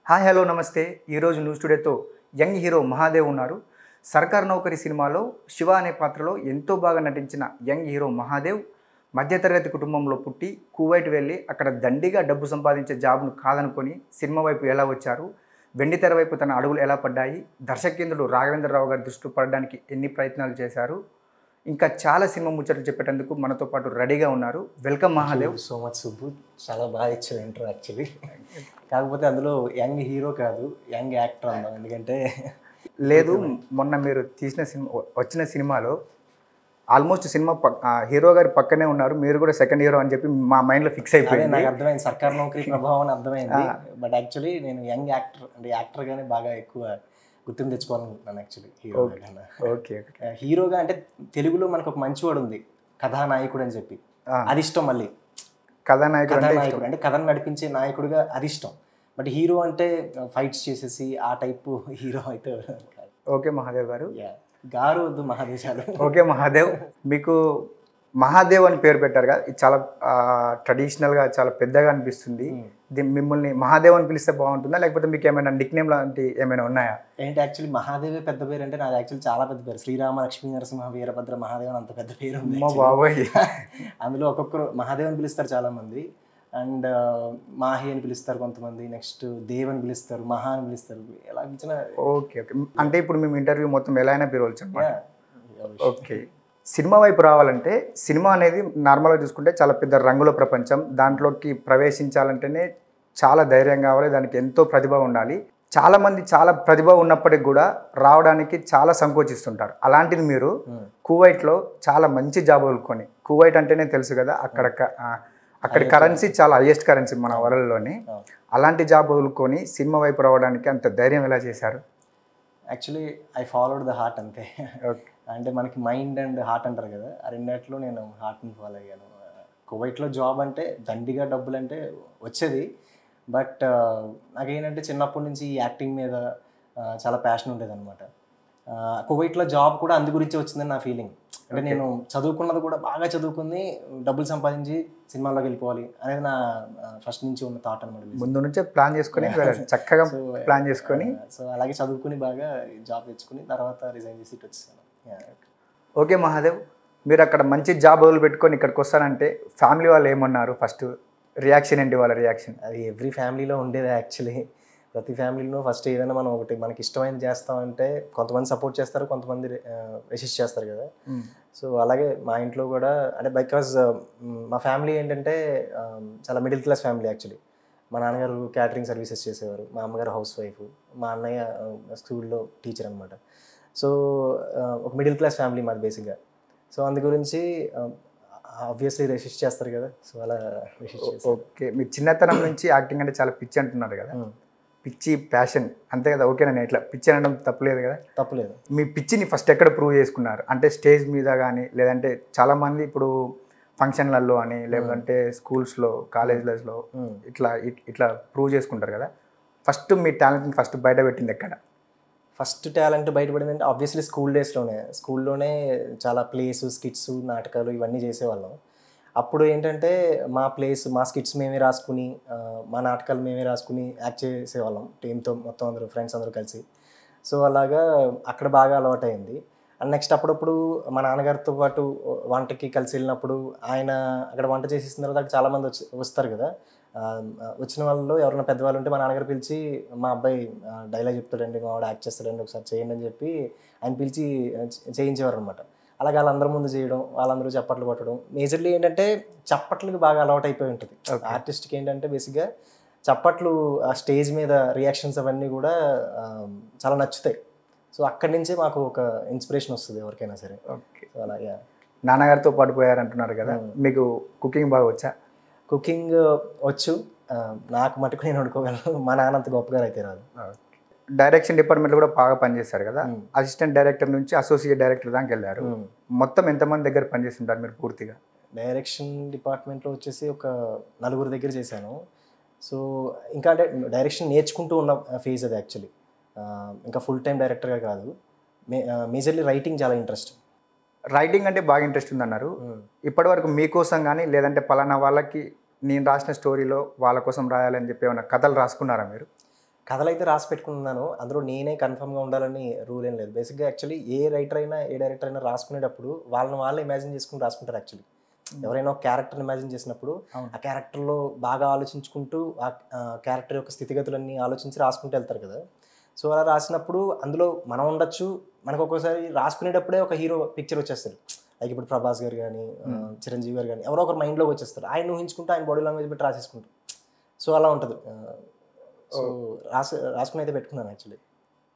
Hi hello నమస్తే. ఈరోజు news టుడేతో young hero Mahadev ఉన్నారు. సర్కార్ నౌకరి సినిమాలో శివ అనే పాత్రలో ఎంతో బాగా నటించిన యంగ్ హీరో మహాదేవ్ మధ్యతరగతి కుటుంబంలో పుట్టి కువైట్ వెళ్ళి అక్కడ దండిగా డబ్బు సంపాదించే జాబ్ను కాదనుకొని సినిమా వైపు ఎలా వచ్చారు, వెండితెర వైపు తన అడుగులు ఎలా పడ్డాయి, దర్శకేంద్రుడు రాఘవేంద్రరావు గారి దృష్టి పడడానికి ఎన్ని ప్రయత్నాలు చేశారు, ఇంకా చాలా సినిమా ముచ్చట్లు చెప్పేటందుకు మనతో పాటు రెడీగా ఉన్నారు. Welcome Mahadev. So much Subbu, చాలా బాగా ఇచ్చావు ఇంట్రో. యాక్చువల్లీ కాకపోతే అందులో యంగ్ హీరో కాదు, యంగ్ యాక్టర్ అందాం. ఎందుకంటే లేదు, మొన్న మీరు తీసిన సినిమా వచ్చిన సినిమాలో ఆల్మోస్ట్ సినిమా హీరో గారి పక్కనే ఉన్నారు, మీరు కూడా సెకండ్ హీరో అని చెప్పి మా మైండ్లో ఫిక్స్ అయిపోయింది. నాకు అర్థమైంది సర్కార్ నౌకరీ ప్రభావం అని అర్థమైంది. బట్ యాక్చువల్లీ నేను యంగ్ యాక్టర్ అంటే యాక్టర్గానే బాగా ఎక్కువ గుర్తింపు తెచ్చుకోవాలనుకుంటున్నాను. యాక్చువల్లీ హీరోగా కన్నా. ఓకే, హీరోగా అంటే తెలుగులో మనకు ఒక మంచి వాడు ఉంది, కథానాయకుడు అని చెప్పి. అది ఇష్టం. మళ్ళీ కథానాయకుడు అంటే కథను నడిపించే నాయకుడిగా అది ఇష్టం. బట్ హీరో అంటే ఫైట్స్ చేసేసి ఆ టైపు హీరో అయితే. ఓకే మహాదేవ్ గారు, గారు వద్దు మహాదేశాలు. ఓకే మహాదేవ్, మీకు మహాదేవ్ అని పేరు పెట్టారు కదా, ఇది చాలా ట్రెడిషనల్గా చాలా పెద్దగా అనిపిస్తుంది. మిమ్మల్ని మహాదేవ్ అని పిలిస్తే బాగుంటుందా, లేకపోతే మీకు ఏమైనా నిక్ నేమ్ లాంటి ఏమైనా ఉన్నాయా? ఏంటి యాక్చువల్లీ మహాదేవే పెద్ద పేరు అంటే నాది యాక్చువల్లీ చాలా పెద్ద పేరు. శ్రీరామ లక్ష్మీ నరసింహ వీరభద్ర మహాదేవ్ అని అంత పెద్ద పేరు ఉంది. బాబోయ్. అందులో ఒక్కొక్కరు మహాదేవ్ అని పిలుస్తారు చాలామంది, అండ్ మాహి అని పిలుస్తారు కొంతమంది, నెక్స్ట్ దేవ్ అని పిలుస్తారు, మహా అని పిలుస్తారు, ఎలా పిలిచిన. ఓకే ఓకే, అంటే ఇప్పుడు మేము ఇంటర్వ్యూ మొత్తం ఎలా అయినా పిలవచ్చు అన్నమాట. ఓకే, సినిమా వైపు రావాలంటే సినిమా అనేది నార్మల్గా చూసుకుంటే చాలా పెద్ద రంగుల ప్రపంచం. దాంట్లోకి ప్రవేశించాలంటేనే చాలా ధైర్యం కావాలి, దానికి ఎంతో ప్రతిభ ఉండాలి. చాలామంది చాలా ప్రతిభ ఉన్నప్పటికి కూడా రావడానికి చాలా సంకోచిస్తుంటారు. అలాంటిది మీరు కువైట్లో చాలా మంచి జాబ్ వదులుకొని, కువైట్ అంటేనే తెలుసు కదా, అక్కడి కరెన్సీ చాలా హైయెస్ట్ కరెన్సీ మన వరల్డ్లోని, అలాంటి జాబ్ వదులుకొని సినిమా వైపు రావడానికి అంత ధైర్యం ఎలా చేశారు? Actually I followed the heart అంతే. ఓకే, అంటే మనకి మైండ్ అండ్ హార్ట్ అంటారు కదా, ఆ రెండిట్లో నేను హార్ట్ని ఫాలో అయ్యాను. కువైట్లో జాబ్ అంటే దండిగా డబ్బులు అంటే వచ్చేది. బట్ నాకేంటంటే చిన్నప్పటి నుంచి ఈ యాక్టింగ్ మీద చాలా ప్యాషన్ ఉండేది అనమాట. కువైట్లో జాబ్ కూడా అందు గురించి వచ్చిందని నా ఫీలింగ్. అంటే నేను చదువుకున్నది కూడా బాగా చదువుకుని డబ్బులు సంపాదించి సినిమాలోకి వెళ్ళిపోవాలి అనేది నా ఫస్ట్ నుంచి ఉన్న థాట్ అనమాట. ముందు నుంచే ప్లాన్ చేసుకుని చక్కగా ప్లాన్ చేసుకొని సో అలాగే చదువుకుని బాగా జాబ్ తెచ్చుకుని తర్వాత రిజైన్ చేసి ఇటు వచ్చేసాను. ఓకే మహాదేవ్, మీరు అక్కడ మంచి జాబ్ వదిలి పెట్టుకొని ఇక్కడికి వస్తానంటే ఫ్యామిలీ వాళ్ళు ఏమన్నారు? ఫస్ట్ రియాక్షన్ ఏంటి వాళ్ళ రియాక్షన్? అది ఎవ్రీ ఫ్యామిలీలో ఉండేది యాక్చువల్లీ. ప్రతి ఫ్యామిలీలో ఫస్ట్ ఏదైనా మనం ఒకటి మనకి ఇష్టమైనది చేస్తామంటే కొంతమంది సపోర్ట్ చేస్తారు, కొంతమంది రెసిస్ట్ చేస్తారు కదా. సో అలాగే మా ఇంట్లో కూడా అంటే బికాజ్ మా ఫ్యామిలీ ఏంటంటే చాలా మిడిల్ క్లాస్ ఫ్యామిలీ యాక్చువల్లీ. మా నాన్నగారు క్యాటరింగ్ సర్వీసెస్ చేసేవారు, మా అమ్మగారు హౌస్ వైఫ్, మా అన్నయ్య స్కూల్లో టీచర్ అనమాట. సో ఒక మిడిల్ క్లాస్ ఫ్యామిలీ మాది బేసిక్గా. సో అందు గురించి ఆబ్వియస్లీ రెసిస్ట్ చేస్తారు కదా. సో అలా రెసిస్ట్ చేస్తారు. ఓకే, మీరు చిన్నతనం నుంచి యాక్టింగ్ అంటే చాలా పిచ్చి అంటున్నారు కదా, పిచ్చి ప్యాషన్ అంతే కదా? ఓకే, నేను ఇట్లా పిచ్చి అనడం తప్పులేదు కదా? తప్పులేదు. మీ పిచ్చిని ఫస్ట్ ఎక్కడ ప్రూవ్ చేసుకున్నారు? అంటే స్టేజ్ మీద కానీ, లేదంటే చాలామంది ఇప్పుడు ఫంక్షన్లలో అని, లేదంటే స్కూల్స్లో కాలేజ్లలో ఇట్లా ఇట్లా ప్రూవ్ చేసుకుంటారు కదా. ఫస్ట్ మీ టాలెంట్ని ఫస్ట్ బయట పెట్టింది ఎక్కడ? ఫస్ట్ టాలెంట్ బయటపడింది అంటే ఆబ్వియస్లీ స్కూల్ డేస్లోనే. స్కూల్లోనే చాలా ప్లేస్, స్కిట్స్, నాటకాలు ఇవన్నీ చేసేవాళ్ళం. అప్పుడు ఏంటంటే మా స్కిట్స్ మేమే రాసుకుని, మా నాటకాలు మేమే రాసుకుని యాక్ట్ చేసేవాళ్ళం టీంతో, మొత్తం అందరూ ఫ్రెండ్స్ అందరూ కలిసి. సో అలాగా అక్కడ బాగా అలవాటు అయింది. అండ్ నెక్స్ట్ అప్పుడప్పుడు మా నాన్నగారితో పాటు వంటకి కలిసి వెళ్ళినప్పుడు ఆయన అక్కడ వంట చేసేసిన తర్వాత చాలామంది వస్తారు కదా. వచ్చిన వాళ్ళలో ఎవరైనా పెద్దవాళ్ళు ఉంటే మా నాన్నగారు పిలిచి, మా అబ్బాయి డైలాగ్ చెప్తాడండి, మా వాడు యాక్ట్ చేస్తాడండి, ఒకసారి చేయండి అని చెప్పి ఆయన పిలిచి చేయించేవారు అనమాట. అలాగే వాళ్ళందరి ముందు చేయడం, వాళ్ళందరూ చప్పట్లు కొట్టడం. మేజర్లీ ఏంటంటే చప్పట్లకి బాగా అలవాటు అయిపోయి ఉంటుంది ఆర్టిస్ట్కి. ఏంటంటే బేసిక్గా చప్పట్లు, ఆ స్టేజ్ మీద రియాక్షన్స్ అవన్నీ కూడా చాలా నచ్చుతాయి. సో అక్కడి నుంచే మాకు ఒక ఇన్స్పిరేషన్ వస్తుంది ఎవరికైనా సరే. ఓకే, సో అలాగే నాన్నగారితో పాటు పోయారంటున్నారు కదా, మీకు కుకింగ్ బాగా వచ్చా? కుకింగ్ వచ్చు, నాకు మటుకు నేను వండుకోగలను. మా నాన్న అంత గొప్పగా అయితే రాదు. డైరెక్షన్ డిపార్ట్మెంట్లో కూడా బాగా పనిచేస్తారు కదా, అసిస్టెంట్ డైరెక్టర్ నుంచి అసోసియేట్ డైరెక్టర్ దాకా వెళ్ళారు. మొత్తం ఎంతమంది దగ్గర పనిచేస్తుంటారు మీరు పూర్తిగా? డైరెక్షన్ డిపార్ట్మెంట్లో వచ్చేసి ఒక 4 దగ్గర చేశాను. సో ఇంకా అంటే డైరెక్షన్ నేర్చుకుంటూ ఉన్న ఫేజ్ అది యాక్చువల్లీ. ఇంకా ఫుల్ టైం డైరెక్టర్గా కాదు. మేజర్లీ రైటింగ్ చాలా ఇంట్రెస్ట్. రైటింగ్ అంటే బాగా ఇంట్రెస్ట్ ఉందన్నారు. ఇప్పటివరకు మీకోసం కానీ, లేదంటే పలానా వాళ్ళకి నేను రాసిన స్టోరీలో వాళ్ళ కోసం రాయాలని చెప్పి ఏమైనా కథలు రాసుకున్నారా మీరు? కథలు అయితే రాసి పెట్టుకున్నాను, అందులో నేనే కన్ఫర్మ్గా ఉండాలని రూల్ ఏం లేదు. బేసిక్గా యాక్చువల్లీ ఏ రైటర్ అయినా ఏ డైరెక్టర్ అయినా రాసుకునేటప్పుడు వాళ్ళని వాళ్ళే ఇమాజిన్ చేసుకుని రాసుకుంటారు యాక్చువల్లీ. ఎవరైనా ఒక క్యారెక్టర్ని ఇమాజిన్ చేసినప్పుడు ఆ క్యారెక్టర్లో బాగా ఆలోచించుకుంటూ ఆ క్యారెక్టర్ యొక్క స్థితిగతులన్నీ ఆలోచించి రాసుకుంటూ వెళ్తారు కదా. సో అలా రాసినప్పుడు అందులో మనం ఉండొచ్చు, మనకు ఒక్కోసారి రాసుకునేటప్పుడే ఒక హీరో పిక్చర్ వచ్చేస్తారు. లైక్ ఇప్పుడు ప్రభాస్ గారు కానీ చిరంజీవి గారు కానీ ఎవరో ఒకరు మైండ్లోకి వచ్చేస్తారు, ఆయన ఊహించుకుంటూ ఆయన బాడీ లాంగ్వేజ్ పెట్టి రాసేసుకుంటారు. సో అలా ఉంటుంది. సో రాసుకుని అయితే పెట్టుకున్నాను యాక్చువల్లీ.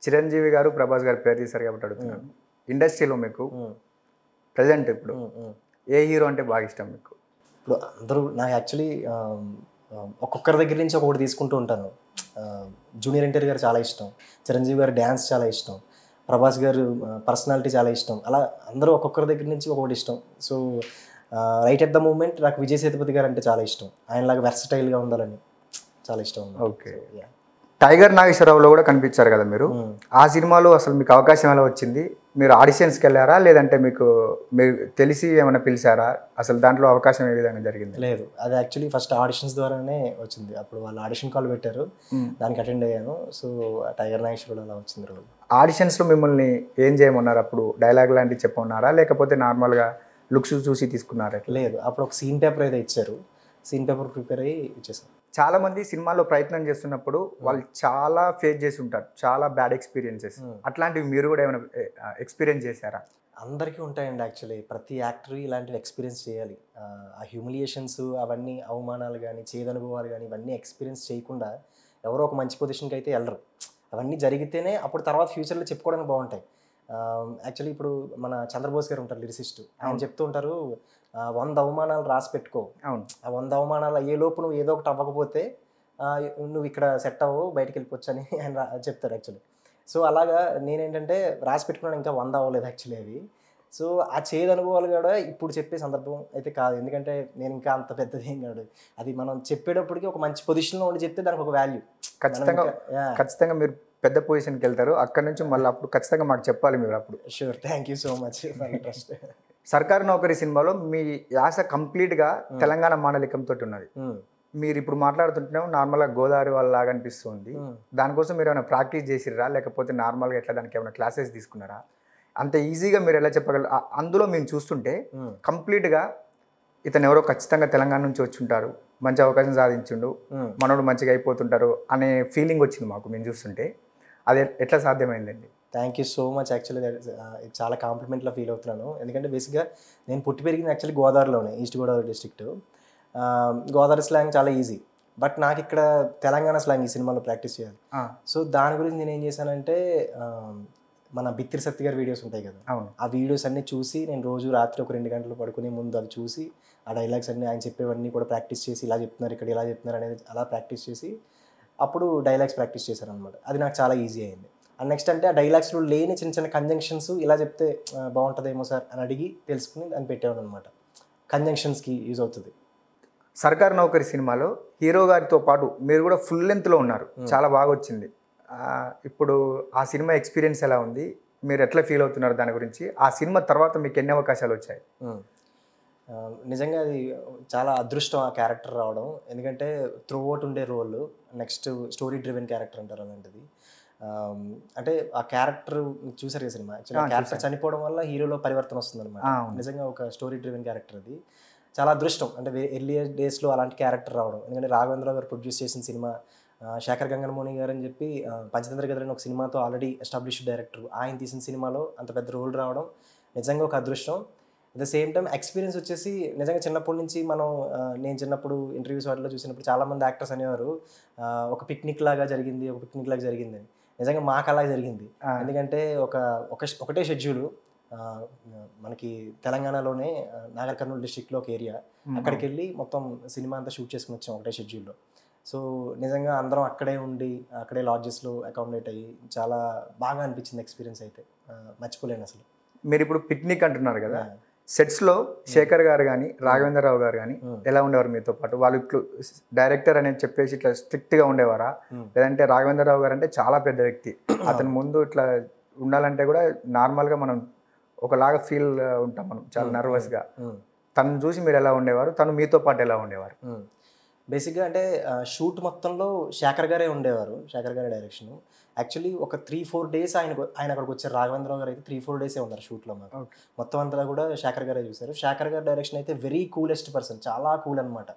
చిరంజీవి గారు ప్రభాస్ గారు పేరు తీశారు కాబట్టి అడుగుతున్నాను, ఇండస్ట్రీలో మీకు ప్రజెంట్ ఇప్పుడు ఏ హీరో అంటే బాగా ఇష్టం మీకు? ఇప్పుడు అందరూ నాకు యాక్చువల్లీ ఒక్కొక్కరి దగ్గర నుంచి ఒక్కొక్కటి తీసుకుంటూ ఉంటాను. జూనియర్ ఎన్టీఆర్ గారు చాలా ఇష్టం, చిరంజీవి గారు డ్యాన్స్ చాలా ఇష్టం, ప్రభాస్ గారు పర్సనాలిటీ చాలా ఇష్టం. అలా అందరూ ఒక్కొక్కరి దగ్గర నుంచి ఒక్కొక్కటి ఇష్టం. So right at the moment నాకు విజయ్ సేతుపతి గారు అంటే చాలా ఇష్టం, ఆయనలాగా వెర్సటైల్గా ఉండాలని చాలా ఇష్టం. ఓకే. టైగర్ నాగేశ్వరరావులో కూడా కనిపించారు కదా మీరు, ఆ సినిమాలో అసలు మీకు అవకాశం ఎలా వచ్చింది? మీరు ఆడిషన్స్కి వెళ్ళారా లేదంటే మీకు తెలిసి ఏమైనా పిలిచారా? అసలు దాంట్లో అవకాశం ఏ విధంగా జరిగింది? లేదు, అది యాక్చువల్లీ ఫస్ట్ ఆడిషన్స్ ద్వారానే వచ్చింది. అప్పుడు వాళ్ళు ఆడిషన్ కాల్ పెట్టారు, దానికి అటెండ్ అయ్యాను. సో టైగర్ నాగేశ్వరరావు అలా వచ్చింది రోజు. ఆడిషన్స్లో మిమ్మల్ని ఏం చేయమన్నారు? అప్పుడు డైలాగ్ లాంటివి చెప్పమన్నారా లేకపోతే నార్మల్గా లుక్స్ చూసి తీసుకున్నారా? లేదు, అప్పుడు ఒక సీన్ పేపర్ అయితే ఇచ్చారు, సీన్ పేపర్ ప్రిపేర్ అయ్యి ఇచ్చేసాను. చాలా మంది సినిమాలో ప్రయత్నం చేస్తున్నప్పుడు వాళ్ళు చాలా ఫేస్ చేసి ఉంటారు, చాలా బ్యాడ్ ఎక్స్పీరియన్సెస్. అట్లాంటివి మీరు కూడా ఏమైనా ఎక్స్పీరియన్స్ చేశారా? అందరికీ ఉంటాయండి యాక్చువల్లీ, ప్రతి యాక్టర్ ఇలాంటివి ఎక్స్పీరియన్స్ చేయాలి. ఆ హ్యూమిలియేషన్స్ అవన్నీ, అవమానాలు కానీ చేదనుభవాలు కానీ ఇవన్నీ ఎక్స్పీరియన్స్ చేయకుండా ఎవరో ఒక మంచి పొజిషన్కి అయితే వెళ్ళరు. అవన్నీ జరిగితేనే అప్పుడు తర్వాత ఫ్యూచర్లో చెప్పుకోవడానికి బాగుంటాయి. యాక్చువల్లీ ఇప్పుడు మన చంద్రబోస్ గారు ఉంటారు లిరిసిస్ట్, ఆయన చెప్తూ ఉంటారు 100 అవమానాలు రాసి పెట్టుకో, అవును, ఆ 100 అవమానాలు అయ్యే లోపు నువ్వు ఏదో ఒకటి అవ్వకపోతే నువ్వు ఇక్కడ సెట్ అవ్వవు, బయటకు వెళ్ళిపోవచ్చు అని ఆయన చెప్తారు యాక్చువల్లీ. సో అలాగా నేనేంటంటే రాసి పెట్టుకున్నాను, ఇంకా 100 అవ్వలేదు యాక్చువల్లీ అవి. సో ఆ చేదు అనుభవాలు కూడా ఇప్పుడు చెప్పే సందర్భం అయితే కాదు, ఎందుకంటే నేను ఇంకా అంత పెద్దది ఏం కాదు. అది మనం చెప్పేటప్పటికి ఒక మంచి పొజిషన్లో ఉండి చెప్తే దానికి ఒక వాల్యూ. ఖచ్చితంగా మీరు పెద్ద పొజిషన్కి వెళ్తారు, అక్కడ నుంచి మళ్ళీ అప్పుడు ఖచ్చితంగా మాకు చెప్పాలి మీరు అప్పుడు. Sure, thank you so much for trust. సర్కారు నౌకరీ సినిమాలో మీ యాస కంప్లీట్గా తెలంగాణ మాండలికంతో ఉన్నది. మీరు ఇప్పుడు మాట్లాడుతుంటే నార్మల్గా గోదావరి వాళ్ళలాగా అనిపిస్తుంది. దానికోసం మీరు ఏమైనా ప్రాక్టీస్ చేసిర్రా లేకపోతే నార్మల్గా ఎట్లా దానికి ఏమైనా క్లాసెస్ తీసుకున్నారా? అంత ఈజీగా మీరు ఎలా చెప్పగలరు? అందులో మేము చూస్తుంటే కంప్లీట్గా ఇతను ఎవరో ఖచ్చితంగా తెలంగాణ నుంచి వచ్చి ఉంటారు, మంచి అవకాశం సాధించుండు, మనోడు మంచిగా అయిపోతుంటారు అనే ఫీలింగ్ వచ్చింది మాకు మేము చూస్తుంటే. అది ఎట్లా సాధ్యమైందండి? Thank you so much. Actually చాలా కాంప్లిమెంట్లో ఫీల్ అవుతున్నాను, ఎందుకంటే బేసిక్గా నేను పుట్టి పెరిగింది యాక్చువల్లీ గోదావరిలోనే, east Godavari district. Godavari slang చాలా ఈజీ, బట్ నాకు ఇక్కడ తెలంగాణ స్లాంగ్ ఈ సినిమాలో ప్రాక్టీస్ చేయాలి. సో దాని గురించి నేను ఏం చేశానంటే మన బిత్తిరి సత్తి గారి వీడియోస్ ఉంటాయి కదా, ఆ వీడియోస్ అన్నీ చూసి నేను రోజు రాత్రి ఒక 2 గంటలు పడుకునే ముందు అవి చూసి ఆ డైలాగ్స్ అన్నీ ఆయన చెప్పేవన్నీ కూడా ప్రాక్టీస్ చేసి ఇలా చెప్తున్నారు ఇక్కడ ఇలా చెప్తున్నారు అనేది అలా ప్రాక్టీస్ చేసి అప్పుడు డైలాగ్స్ ప్రాక్టీస్ చేశాను అనమాట. అది నాకు చాలా ఈజీ అయింది. అండ్ నెక్స్ట్ అంటే ఆ డైలాగ్స్లో లేని చిన్న చిన్న కంజంక్షన్స్ ఇలా చెప్తే బాగుంటుందేమో సార్ అని అడిగి తెలుసుకుని దాన్ని పెట్టేవాడు అనమాట. కంజంక్షన్స్కి యూజ్ అవుతుంది. సర్కారు నౌకరీ సినిమాలో హీరో గారితో పాటు మీరు కూడా ఫుల్ లెంత్లో ఉన్నారు, చాలా బాగా వచ్చింది. ఇప్పుడు ఆ సినిమా ఎక్స్పీరియన్స్ ఎలా ఉంది, మీరు ఎట్లా ఫీల్ అవుతున్నారు దాని గురించి? ఆ సినిమా తర్వాత మీకు ఎన్ని అవకాశాలు వచ్చాయి? నిజంగా అది చాలా అదృష్టం ఆ క్యారెక్టర్ రావడం, ఎందుకంటే త్రూ అవుట్ ఉండే role, next story driven character అంటారు అలాంటిది. అంటే ఆ క్యారెక్టర్ చూసారు కదా సినిమా, యాక్చువల్లీ క్యారెక్టర్ చనిపోవడం వల్ల హీరోలో పరివర్తన వస్తుంది అనమాట. నిజంగా ఒక స్టోరీ డ్రివెన్ క్యారెక్టర్ అది, చాలా అదృష్టం. అంటే ఎర్లియర్ డేస్లో అలాంటి క్యారెక్టర్ రావడం, ఎందుకంటే రాఘవేంద్రరావు గారు ప్రొడ్యూస్ చేసిన సినిమా, శేఖర్ గంగనమోని గారు అని చెప్పి పంచతంత్ర గదులు అని ఒక సినిమాతో ఆల్రెడీ ఎస్టాబ్లిష్డ్ డైరెక్టర్, ఆయన తీసిన సినిమాలో అంత పెద్ద రోల్ రావడం నిజంగా ఒక అదృష్టం. At the same time experience వచ్చేసి నిజంగా చిన్నప్పటి నుంచి మనం, నేను చిన్నప్పుడు ఇంటర్వ్యూస్ వాటిలో చూసినప్పుడు చాలామంది యాక్టర్స్ అనేవారు ఒక పిక్నిక్ లాగా జరిగింది, ఒక పిక్నిక్ లాగా జరిగింది అని. నిజంగా మాకు అలాగే జరిగింది, ఎందుకంటే ఒకటే షెడ్యూలు మనకి తెలంగాణలోనే నాగర్ కర్నూలు డిస్ట్రిక్ట్లో ఒక ఏరియా, అక్కడికి వెళ్ళి మొత్తం సినిమా అంతా షూట్ చేసుకుని వచ్చాం ఒకటే షెడ్యూల్లో. సో నిజంగా అందరం అక్కడే ఉండి అక్కడే లాడ్జెస్లో అకామిడేట్ అయ్యి చాలా బాగా అనిపించింది ఎక్స్పీరియన్స్, అయితే మర్చిపోలేను అసలు. మీరు ఇప్పుడు పిక్నిక్ అంటున్నారు కదా, సెట్స్లో శేఖర్ గారు కానీ రాఘవేంద్రరావు గారు కానీ ఎలా ఉండేవారు మీతో పాటు? వాళ్ళు ఇట్లు డైరెక్టర్ అనేది చెప్పేసి ఇట్లా స్ట్రిక్ట్గా ఉండేవారా, లేదంటే రాఘవేంద్రరావు గారు అంటే చాలా పెద్ద వ్యక్తి, అతని ముందు ఇట్లా ఉండాలంటే కూడా నార్మల్గా మనం ఒకలాగా ఫీల్ ఉంటాం, మనం చాలా నర్వస్గా. తను చూసి మీరు ఎలా ఉండేవారు, తను మీతో పాటు ఎలా ఉండేవారు? బేసిక్గా అంటే షూట్ మొత్తంలో శేఖర్ గారే ఉండేవారు, శేఖర్ గారి డైరెక్షన్. యాక్చువల్లీ ఒక 3-4 డేస్ ఆయన అక్కడికి వచ్చారు. రాఘవేంద్రరావు గారు అయితే 3-4 డేసే ఉన్నారు షూట్లో మాకు. ఓకే. మొత్తం అంతా కూడా శేఖర్ గారే చూశారు. శేఖర్ గారి డైరెక్షన్ అయితే వెరీ కూలెస్ట్ పర్సన్, చాలా కూల్ అనమాట.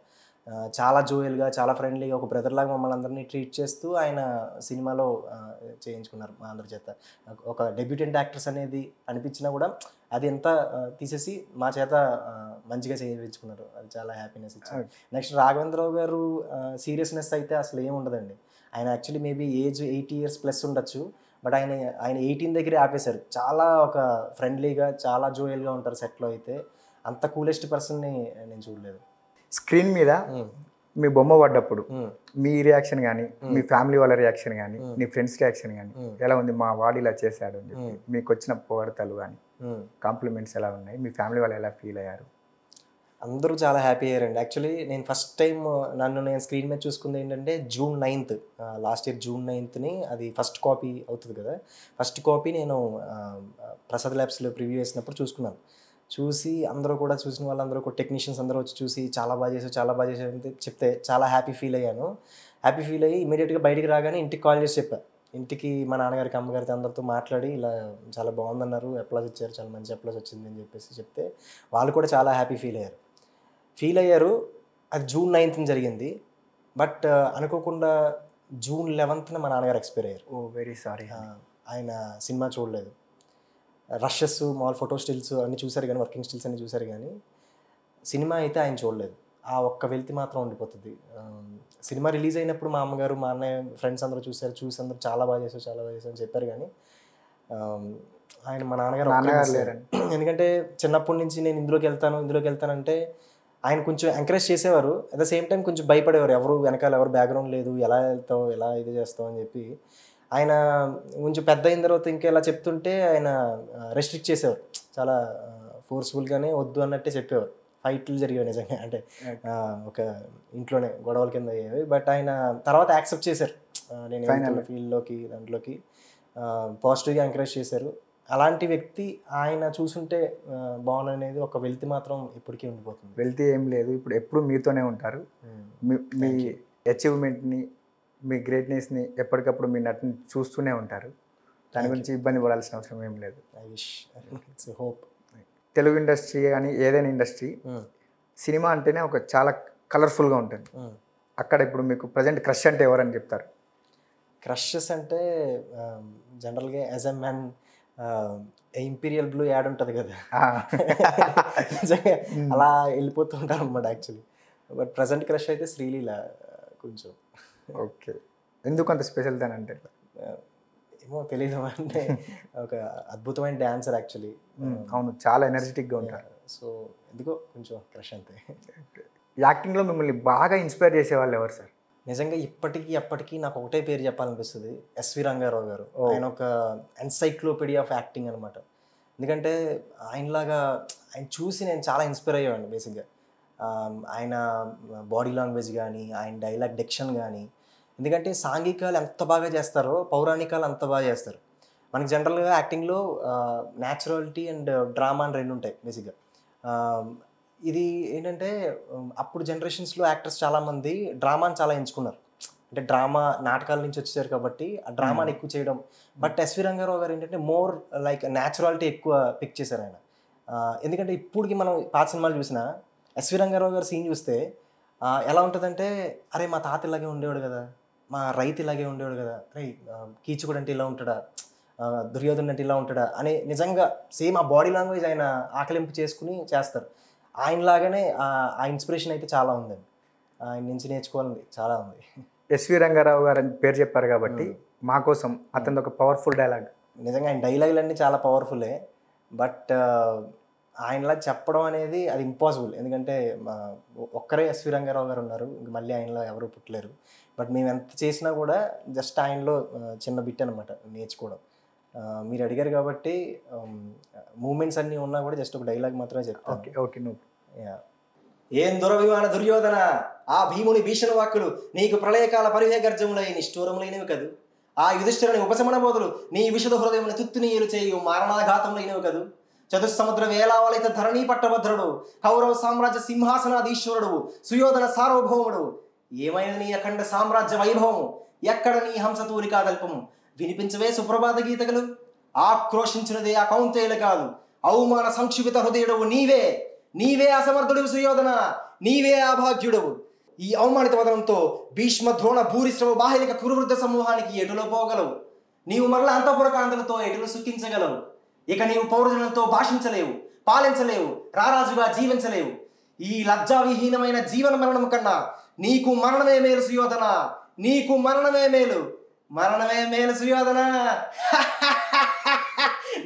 చాలా జోయల్గా, చాలా ఫ్రెండ్లీగా, ఒక బ్రదర్ లాగా మమ్మల్ని అందరినీ ట్రీట్ చేస్తూ ఆయన సినిమాలో చేయించుకున్నారు మా అందరి చేత. ఒక డెబ్యూటెంట్ యాక్టర్స్ అనేది అనిపించినా కూడా అది ఎంత తీసేసి మా చేత మంచిగా చేయించుకున్నారు. అది చాలా హ్యాపీనెస్ ఇచ్చింది. నెక్స్ట్ రాఘవేంద్రరావు గారు సీరియస్నెస్ అయితే అసలు ఏమి ఉండదండి. ఆయన actually maybe age 80 years plus ఉండొచ్చు, బట్ ఆయన 18 దగ్గరే ఆపేశారు. చాలా ఒక ఫ్రెండ్లీగా, చాలా జోయల్గా ఉంటారు సెట్లో అయితే. అంత కూలెస్ట్ పర్సన్ని నేను చూడలేదు. స్క్రీన్ మీద మీ బొమ్మ పడ్డప్పుడు మీ రియాక్షన్ కానీ, మీ ఫ్యామిలీ వాళ్ళ రియాక్షన్ కానీ, మీ ఫ్రెండ్స్ రియాక్షన్ కానీ ఎలా ఉంది? మా వాడు ఇలా చేశాడు అని చెప్పి మీకు వచ్చిన పొగడతలు కానీ, కాంప్లిమెంట్స్ ఎలా ఉన్నాయి? మీ ఫ్యామిలీ వాళ్ళు ఎలా ఫీల్ అయ్యారు? అందరూ చాలా హ్యాపీ అయ్యారండి. యాక్చువల్లీ నేను ఫస్ట్ టైం నేను స్క్రీన్ మీద చూసుకుంది ఏంటంటే June 9th, last year June 9th అది ఫస్ట్ కాపీ అవుతుంది కదా. ఫస్ట్ కాపీ నేను ప్రసాద్ ల్యాబ్స్లో ప్రివ్యూ చేసినప్పుడు చూసుకున్నాను. చూసి అందరూ కూడా, చూసిన వాళ్ళందరూ కూడా, టెక్నీషియన్స్ అందరూ వచ్చి చూసి చాలా బాగా చేసావు, చాలా బాగా చేసావు అని చెప్తే చాలా హ్యాపీ ఫీల్ అయ్యాను. హ్యాపీ ఫీల్ అయ్యి ఇమీడియట్గా బయటికి రాగానే ఇంటికి కాల్ చేసి చెప్పాను. ఇంటికి మా నాన్నగారికి, అమ్మగారికి అందరితో మాట్లాడి ఇలా చాలా బాగుందన్నారు, అప్లాజ్ ఇచ్చారు, చాలా మంచి అప్లాజ్ వచ్చింది అని చెప్పేసి చెప్తే వాళ్ళు కూడా చాలా హ్యాపీ ఫీల్ అయ్యారు. అది June 9th జరిగింది. బట్ అనుకోకుండా June 11th మా నాన్నగారు ఎక్స్పైర్ అయ్యారు. ఓ వెరీ సారీ. ఆయన సినిమా చూడలేదు. రషెస్, మాల్ ఫోటో స్టిల్స్ అన్నీ చూశారు కానీ, వర్కింగ్ స్టిల్స్ అన్నీ చూశారు కానీ సినిమా అయితే ఆయన చూడలేదు. ఆ ఒక్క వెళ్తి మాత్రం ఉండిపోతుంది. సినిమా రిలీజ్ అయినప్పుడు మా అమ్మగారు, మా అన్నయ్య, ఫ్రెండ్స్ అందరూ చూసి అందరూ చాలా బాగా చేశారు, చాలా బాగా చేశారు అని చెప్పారు కానీ ఆయన, మా నాన్నగారు లేరండి. ఎందుకంటే చిన్నప్పటి నుంచి నేను ఇందులోకి వెళ్తానంటే ఆయన కొంచెం ఎంకరేజ్ చేసేవారు. అట్ ద సేమ్ టైం కొంచెం భయపడేవారు. ఎవరు వెనకాల, ఎవరు బ్యాక్గ్రౌండ్ లేదు, ఎలా వెళ్తావు, ఎలా ఇది చేస్తావు అని చెప్పి. ఆయన కొంచెం పెద్ద అయిన తర్వాత ఇంకా ఇలా చెప్తుంటే ఆయన రెస్ట్రిక్ట్ చేసేవారు. చాలా ఫోర్స్ఫుల్గానే వద్దు అన్నట్టే చెప్పేవారు. ఫైట్లు జరిగేవి నిజంగా, అంటే ఒక ఇంట్లోనే గొడవల కింద అయ్యేవి. బట్ ఆయన తర్వాత యాక్సెప్ట్ చేశారు. నేను ఫీల్డ్లోకి, దాంట్లోకి పాజిటివ్గా ఎంకరేజ్ చేశారు. అలాంటి వ్యక్తి ఆయన చూసుంటే బాగుందనేది ఒక వెల్తి మాత్రం ఇప్పటికీ ఉండిపోతుంది. వెల్తి ఏం లేదు, ఇప్పుడు ఎప్పుడు మీతోనే ఉంటారు. మీ అచీవ్మెంట్ని, మీ గ్రేట్నెస్ని ఎప్పటికప్పుడు మీ నటిని చూస్తూనే ఉంటారు. దాని గురించి ఇబ్బంది పడాల్సిన అవసరం ఏం లేదు. I wish, it's a hope. Telugu industry కానీ ఏదైనా ఇండస్ట్రీ, సినిమా అంటేనే ఒక చాలా కలర్ఫుల్గా ఉంటుంది. అక్కడ ఇప్పుడు మీకు ప్రజెంట్ క్రష్ అంటే ఎవరని చెప్తారు? క్రషెస్ అంటే జనరల్గా as a man imperial blue add ఉంటుంది కదా, అలా వెళ్ళిపోతూ ఉంటారు అన్నమాట యాక్చువల్లీ. బట్ ప్రజెంట్ క్రష్ అయితే శ్రీలీల కొంచెం. ఓకే, ఎందుకు అంత స్పెషల్ దాని అంటే? ఏమో తెలియదు, అంటే ఒక అద్భుతమైన డాన్సర్ యాక్చువల్లీ. అవును, చాలా ఎనర్జెటిక్గా ఉంటారు. సో ఎందుకో కొంచెం క్రష్ అంతే. యాక్టింగ్లో మిమ్మల్ని బాగా ఇన్స్పైర్ చేసేవాళ్ళు ఎవరు సార్? నిజంగా అప్పటికీ నాకు ఒకటే పేరు చెప్పాలనిపిస్తుంది, ఎస్వి రంగారావు గారు. ఆయన ఒక ఎన్సైక్లోపీడియా ఆఫ్ యాక్టింగ్ అనమాట. ఎందుకంటే ఆయన చూసి నేను చాలా ఇన్స్పైర్ అయ్యాను బేసిక్గా. ఆయన బాడీ లాంగ్వేజ్ కానీ, ఆయన డైలాగ్ డిక్షన్ కానీ. ఎందుకంటే సాంఘికాలు ఎంత బాగా చేస్తారో పౌరాణికాలు అంత బాగా చేస్తారు. మనకి జనరల్గా యాక్టింగ్లో న్యాచురాలిటీ అండ్ డ్రామా అని రెండు ఉంటాయి బేసిక్గా. ఇది ఏంటంటే అప్పుడు జనరేషన్స్లో యాక్టర్స్ చాలామంది డ్రామాని చాలా ఎంచుకున్నారు. అంటే డ్రామా నాటకాల నుంచి వచ్చేసారు కాబట్టి ఆ డ్రామాని ఎక్కువ చేయడం. బట్ ఎస్వి రంగారావు గారు ఏంటంటే మోర్ లైక్ న్యాచురాలిటీ ఎక్కువ పిక్ చేశారు ఆయన. ఎందుకంటే ఇప్పటికి మనం పాత సినిమాలు చూసినా ఎస్వి రంగారావు గారు సీన్ చూస్తే ఎలా ఉంటుందంటే, అరే మా తాత ఇలాగే ఉండేవాడు కదా, మా రైతు ఇలాగే ఉండేవాడు కదా, అరే కీచుకుడు అంటే ఇలా ఉంటాడా, దుర్యోధన్ అంటే ఇలా ఉంటాడా అని నిజంగా సేమ్ ఆ బాడీ లాంగ్వేజ్ ఆయన ఆకలింపు చేసుకుని చేస్తారు. ఆయనలాగానే ఆ ఇన్స్పిరేషన్ అయితే చాలా ఉందండి. ఆయన నుంచి నేర్చుకోవాలని చాలా ఉంది. ఎస్వి రంగారావు గారు అని పేరు చెప్పారు కాబట్టి మా కోసం అతను ఒక పవర్ఫుల్ డైలాగ్. నిజంగా ఆయన డైలాగులన్నీ చాలా పవర్ఫుల్లే. బట్ ఆయనలా చెప్పడం అనేది అది ఇంపాసిబుల్. ఎందుకంటే ఒక్కరే ఎస్వి రంగారావు గారు ఉన్నారు, ఇంక మళ్ళీ ఆయనలో ఎవరు పుట్టలేరు. బట్ మేము ఎంత చేసినా కూడా జస్ట్ ఆయనలో చిన్న బిట్ అనమాట నేర్చుకోవడం. మీరు అడిగారు కాబట్టి మూమెంట్స్ అన్నీ ఉన్నా కూడా జస్ట్ ఒక డైలాగ్ మాత్రమే చెప్తాను. ఓకే నువ్వు ఏం దురభిమాన దుర్యోధన, ఆ భీముని భీషణ వాక్కులు నీకు ప్రళయకాల పరిహే గర్జములై నిష్ఠూరములైనవి కదూ. ఆ యుధిష్ఠిరుని ఉపశమన బోధులు నీ విషద హృదయమును తుత్తునీయులు చేయు మారణాఘాతములైనవి కదూ. చతుస్సముద్ర వేలావలైత ధరణీ పట్టభద్రుడు, కౌరవ సామ్రాజ్య సింహాసనాధీశ్వరుడు, సుయోధన సార్వభౌముడు, ఏమైనది నీ అఖండ సామ్రాజ్య వైభవం, ఎక్కడ నీ హంసతూలికా దల్పము, వినిపించవే సుప్రభాత గీతకలు, ఆక్రోశించినదే ఆ కౌంతేయులు కాదు, అవమాన సంక్షిప్త హృదయుడవు నీవే, నీవే అసమర్థుడు సుయోధన, నీవే అభాగ్యుడవు. ఈ అవమానిత వదనంతో భీష్మ ద్రోణ భూరిశ్రవ బాహిలిక కురువృద్ధ సమూహానికి ఎటులో పోగలవు, నీవు మరల అంతఃపుర కాంతలతో ఎటులు సుఖించగలవు. ఇక నీవు పౌరజనులతో భాషించలేవు, పాలించలేవు, రారాజుగా జీవించలేవు. ఈ లజ్జావిహీనమైన జీవన మరణం కన్నా నీకు మరణమే మేలు సుయోధన, నీకు మరణమే మేలు, మరణమే మేలు సుయోధన.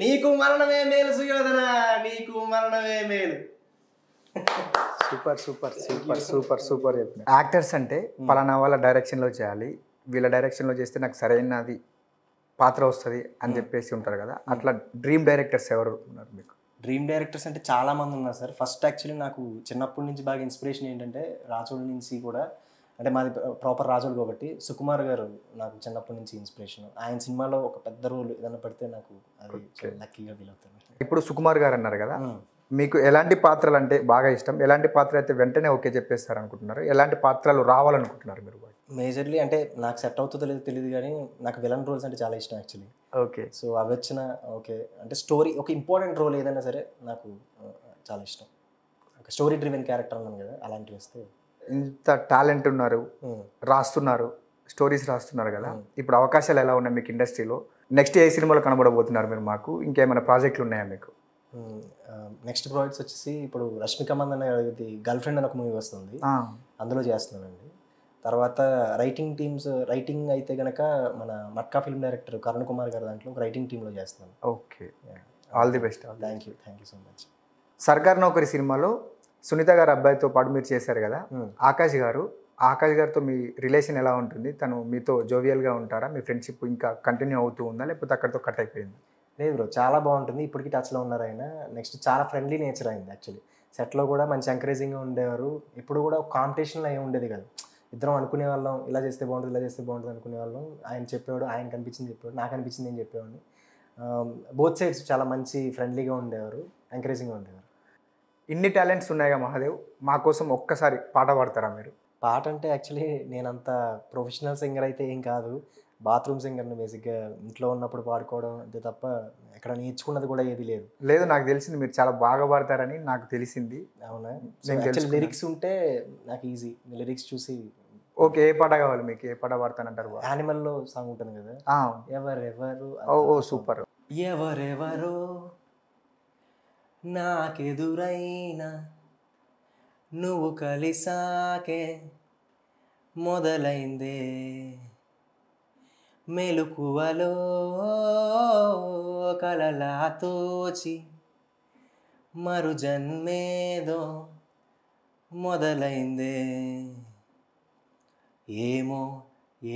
నీకు మరణమే మేలు సుయోధన, నీకు మరణమే మేలు. Super super super super super చెప్పిన. యాక్టర్స్ అంటే పలానా వాళ్ళ డైరెక్షన్లో చేయాలి, వీళ్ళ డైరెక్షన్లో చేస్తే నాకు సరైనది పాత్ర వస్తుంది అని చెప్పేసి ఉంటారు కదా, అట్లా డ్రీమ్ డైరెక్టర్స్ ఎవరు ఉన్నారు మీకు? డ్రీమ్ డైరెక్టర్స్ అంటే చాలామంది ఉన్నారు సార్. ఫస్ట్ యాక్చువల్లీ నాకు చిన్నప్పటి నుంచి బాగా ఇన్స్పిరేషన్ ఏంటంటే రాజోళ్ళ నుంచి కూడా, అంటే మాది ప్రాపర్ రాజోళ్ళు కాబట్టి సుకుమార్ గారు నాకు చిన్నప్పటి నుంచి ఇన్స్పిరేషన్. ఆయన సినిమాలో ఒక పెద్ద రోల్ ఏదైనా పడితే నాకు అది లక్కీగా ఫీల్ అవుతాను. ఇప్పుడు సుకుమార్ గారు అన్నారు కదా, మీకు ఎలాంటి పాత్రలు అంటే బాగా ఇష్టం, ఎలాంటి పాత్ర అయితే వెంటనే ఓకే చెప్పేస్తారు అనుకుంటున్నారు, ఎలాంటి పాత్రలు రావాలనుకుంటున్నారు మీరు? మేజర్లీ అంటే నాకు సెట్ అవుతుందో లేదో తెలియదు కానీ నాకు విలన్ రోల్స్ అంటే చాలా ఇష్టం యాక్చువల్లీ. ఓకే. సో అవి వచ్చిన ఓకే అంటే స్టోరీ ఒక ఇంపార్టెంట్ రోల్ ఏదైనా సరే నాకు చాలా ఇష్టం. ఒక స్టోరీ డ్రివెన్ క్యారెక్టర్ అన్నాను కదా, అలాంటివి వస్తే. ఇంత టాలెంట్ ఉన్నారు, రాస్తున్నారు, స్టోరీస్ రాస్తున్నారు కదా, ఇప్పుడు అవకాశాలు ఎలా ఉన్నాయి మీకు ఇండస్ట్రీలో? నెక్స్ట్ ఏ సినిమాలో కనబడబోతున్నారు మీరు మాకు? ఇంకేమైనా ప్రాజెక్టులు ఉన్నాయా మీకు? నెక్స్ట్ ప్రాజెక్ట్స్ వచ్చేసి ఇప్పుడు రష్మిక మందన్న గారిది గర్ల్ ఫ్రెండ్ అని ఒక మూవీ వస్తుంది, అందులో చేస్తున్నానండి. తర్వాత రైటింగ్ అయితే కనుక మన మట్కా ఫిల్మ్ డైరెక్టర్ కరుణ్ కుమార్ గారు దాంట్లో ఒక రైటింగ్ టీంలో చేస్తున్నాను. Okay, all the best. Thank you so much. సర్కార్ నౌకరి సినిమాలో సునీత గారు అబ్బాయితో పాటు మీరు చేశారు కదా, ఆకాష్ గారితో మీ రిలేషన్ ఎలా ఉంటుంది? తను మీతో జోవియల్గా ఉంటారా? మీ ఫ్రెండ్షిప్ ఇంకా కంటిన్యూ అవుతూ ఉందా, లేకపోతే అక్కడితో కట్ అయిపోయింది? లేదు బ్రో, చాలా బాగుంటుంది, ఇప్పటికీ టచ్లో ఉన్నారు ఆయన. నెక్స్ట్ చాలా ఫ్రెండ్లీ నేచర్ అయింది యాక్చువల్లీ. సెట్లో కూడా మంచి ఎంకరేజింగ్గా ఉండేవారు. ఇప్పుడు కూడా కాంపిటీషన్లో ఏమి ఉండేది కదా, ఇద్దరం అనుకునే వాళ్ళం ఇలా చేస్తే బాగుంటుంది, ఇలా చేస్తే బాగుంటుంది అనుకునే వాళ్ళం. ఆయన చెప్పేవాడు, ఆయన కనిపించింది చెప్పేవాడు, నాకు అనిపించింది నేను చెప్పేవాడిని. బోత్ సైడ్స్ చాలా మంచి ఫ్రెండ్లీగా ఉండేవారు, ఎంకరేజింగ్గా ఉండేవారు. ఇన్ని టాలెంట్స్ ఉన్నాయిగా మహాదేవ్, మా కోసం ఒక్కసారి పాట పాడతారా మీరు? పాట అంటే యాక్చువల్లీ నేనంత ప్రొఫెషనల్ సింగర్ అయితే ఏం కాదు, బాత్రూమ్ సింగర్ని బేసిక్గా. ఇంట్లో ఉన్నప్పుడు పాడుకోవడం అంతే తప్ప ఎక్కడ నేర్చుకున్నది కూడా ఏది లేదు. లేదు, నాకు తెలిసింది మీరు చాలా బాగా పాడతారని నాకు తెలిసింది. అవునా? లిరిక్స్ ఉంటే నాకు ఈజీ, లిరిక్స్ చూసి. ఓకే, ఏ పాట కావాలి మీకు? ఏ పాట పాడతానంటారు? యానిమల్లో సాంగ్ ఉంటుంది కదా, ఎవరెవరు. ఓ సూపర్. ఎవరెవరో నాకెదురైనా నువ్వు కలిసాకే మొదలైందే, మెలకువలో కలలా తోచి మరు జన్మేదో మొదలైందే, ఏమో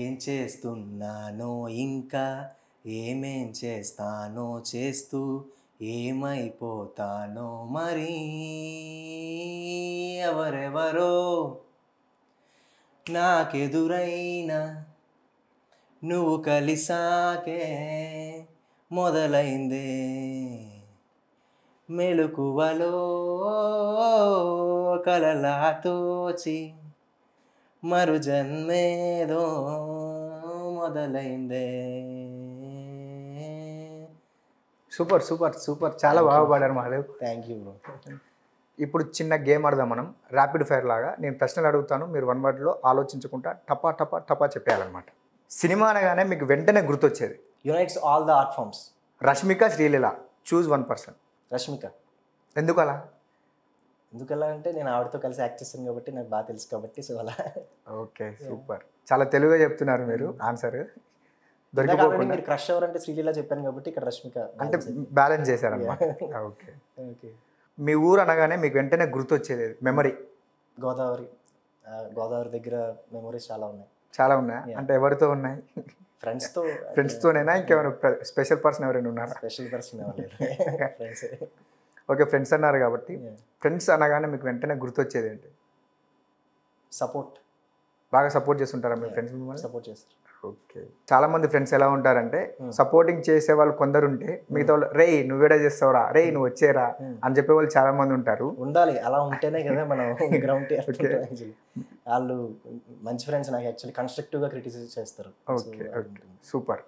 ఏం చేస్తున్నానో ఇంకా ఏమేం చేస్తానో చేస్తూ ఏమైపోతానో మరి, ఎవరెవరో నాకెదురైనా నువ్వు కలిసాకే మొదలైందే, మెలకువలో కలలా తోచి మరు జన్మేదో మొదలైందే. సూపర్ సూపర్ సూపర్, చాలా బాగా పాడారు మహాదేవ్. Thank you bro. ఇప్పుడు చిన్న గేమ్ ఆడదాం మనం, ర్యాపిడ్ ఫైర్ లాగా. నేను ప్రశ్నలు అడుగుతాను, మీరు వన్ వర్డ్లో ఆలోచించుకుంటా టపా టపా టపా చెప్పేయాలన్నమాట. సినిమా అనగానే మీకు వెంటనే గుర్తొచ్చేది? Unites all the art forms. Rashmika, Sreeleela, choose one person. Rashmika. ఎందుకలా? ఎందుకలా అంటే నేను ఆవిడతో కలిసి యాక్ట్ చేస్తాను కాబట్టి నాకు బాగా తెలుసు కాబట్టి, సో అలా. ఓకే సూపర్, చాలా తెలుగుగా చెప్తున్నారు మీరు ఆన్సర్. దొరికిపోకుండా మీరు క్రష్ ఎవరంటే శ్రీలీల చెప్పాను కాబట్టి ఇక్కడ రష్మిక అంటే బ్యాలెన్స్ చేశారన్నమాట. Okay okay. మీ ఊరు అనగానే మీకు వెంటనే గుర్తొచ్చేది మెమరీ? గోదావరి. గోదావరి దగ్గర మెమరీస్ చాలా ఉన్నాయి. చాలా ఉన్నాయా? అంటే ఎవరితో ఉన్నాయి? ఫ్రెండ్స్తోనేనా, ఇంకేమైనా స్పెషల్ పర్సన్ ఎవరైనా ఉన్నారా? స్పెషల్ పర్సన్ ఎవరు? ఫ్రెండ్స్. ఓకే, ఫ్రెండ్స్ అన్నారు కాబట్టి ఫ్రెండ్స్ అనగానే మీకు వెంటనే గుర్తొచ్చేది ఏంటి? సపోర్ట్. బాగా సపోర్ట్ చేస్తుంటారా మీ ఫ్రెండ్స్ మిమ్మల్ని? సపోర్ట్ చేస్తారు. ఓకే. చాలా మంది ఫ్రెండ్స్ ఎలా ఉంటారంటే సపోర్టింగ్ చేసే వాళ్ళు కొందరు ఉంటే మిగతా వాళ్ళు రేయ్ నువ్వేడా చేస్తావురా, రేయ్ నువ్వు వచ్చేరా అని చెప్పే వాళ్ళు చాలా మంది ఉంటారు. ఉండాలి, అలా ఉంటేనే కదా మనం గ్రౌండ్ వాళ్ళు మంచి ఫ్రెండ్స్. నాకు యాక్చువల్లీ కన్స్ట్రక్టివ్గా క్రిటిసైజ్ చేస్తారు. Okay okay super.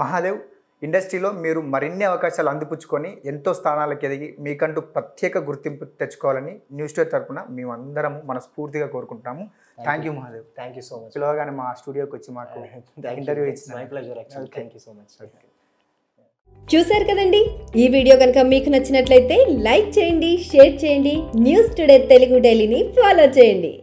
మహాదేవ్, ఇండస్ట్రీలో మీరు మరిన్ని అవకాశాలు అందిపుచ్చుకొని ఎంతో స్థానాలకు ఎదిగి మీకంటూ ప్రత్యేక గుర్తింపు తెచ్చుకోవాలని న్యూస్ స్టోర్ తరపున మేమందరం మనస్ఫూర్తిగా కోరుకుంటున్నాము. Thank you Mahadev. Thank you so much. పిలవగానే మా స్టూడియోకి వచ్చి మాకు ఇంటర్వ్యూ ఇచ్చిన my pleasure actually. Thank you so much. చూశారు కదండి, ఈ వీడియో కనుక మీకు నచ్చినట్లయితే లైక్ చేయండి, షేర్ చేయండి, న్యూస్ టుడే తెలుగు డైలీని ఫాలో చేయండి.